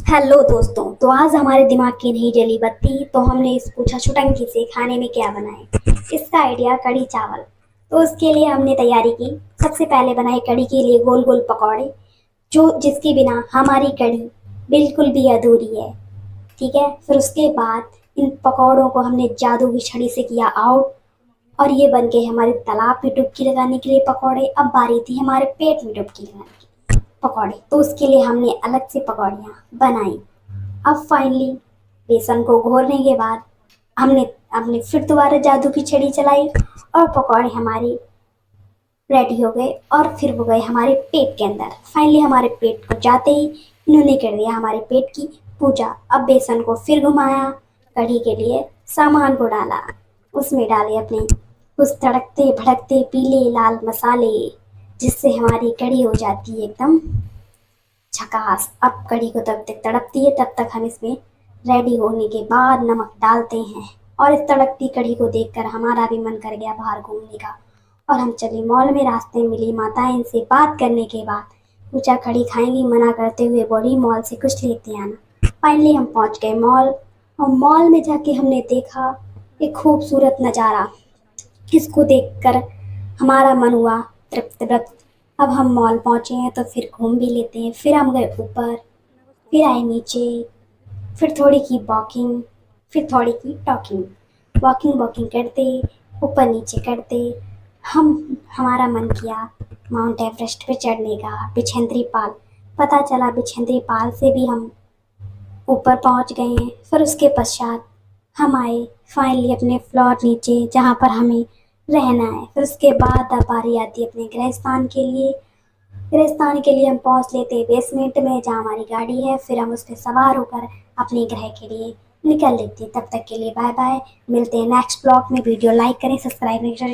Hello दोस्तों। तो आज हमारे दिमाग की नहीं जली बत्ती, तो हमने इस पूछा छुटंकी से खाने में क्या बनाएं। इसका आइडिया कढ़ी चावल। तो उसके लिए हमने तैयारी की। सबसे पहले बनाए कढ़ी के लिए गोल गोल पकौड़े, जो जिसके बिना हमारी कढ़ी बिल्कुल भी अधूरी है। ठीक है, फिर उसके बाद इन पकौड़ों को हमने जादू की छड़ी से किया आउट, और ये बन गए हमारे तालाब में डुबकी लगाने के लिए पकौड़े। अब बारी थी हमारे पेट में डुबकी लगाने की पकौड़े, तो उसके लिए हमने अलग से पकौड़ियाँ बनाई। अब फाइनली बेसन को घोलने के बाद हमने हमने फिर दोबारा जादू की छड़ी चलाई, और पकौड़े हमारे रेडी हो गए, और फिर वो गए हमारे पेट के अंदर। फाइनली हमारे पेट को जाते ही इन्होंने कर दिया हमारे पेट की पूजा। अब बेसन को फिर घुमाया, कढ़ी के लिए सामान को डाला, उसमें डाले अपने उस तड़कते भड़कते पीले लाल मसाले, जिससे हमारी कढ़ी हो जाती है एकदम झकास। अब कढ़ी को तब तक तड़पती है, तब तक हम इसमें रेडी होने के बाद नमक डालते हैं। और इस तड़कती कढ़ी को देखकर हमारा भी मन कर गया बाहर घूमने का, और हम चले मॉल में। रास्ते में मिली माता, इनसे बात करने के बाद पूछा कढ़ी खाएंगी, मना करते हुए बोली मॉल से कुछ लेते आना। फाइनली हम पहुंच गए मॉल, और मॉल में जाके हमने देखा एक खूबसूरत नज़ारा। इसको देखकर हमारा मन हुआ तृप्त तृप्त। अब हम मॉल पहुंचे हैं तो फिर घूम भी लेते हैं। फिर हम गए ऊपर, फिर आए नीचे, फिर थोड़ी की वॉकिंग, फिर थोड़ी की टॉकिंग। वॉकिंग वॉकिंग करते, ऊपर नीचे करते, हमारा मन किया माउंट एवरेस्ट पे चढ़ने का, बिछेंद्री पाल। पता चला बिछेंद्री पाल से भी हम ऊपर पहुंच गए हैं। फिर उसके पश्चात हम आए फाइनली अपने फ्लोर नीचे, जहाँ पर हमें रहना है। फिर उसके बाद अब बारी आती है अपने गृहस्थान के लिए। गृहस्थान के लिए हम पहुंच लेते हैं बेसमेंट में, जहाँ हमारी गाड़ी है। फिर हम उस पर सवार होकर अपने ग्रह के लिए निकल लेते हैं। तब तक के लिए बाय बाय। मिलते हैं नेक्स्ट ब्लॉग में। वीडियो लाइक करें, सब्सक्राइब नहीं करें।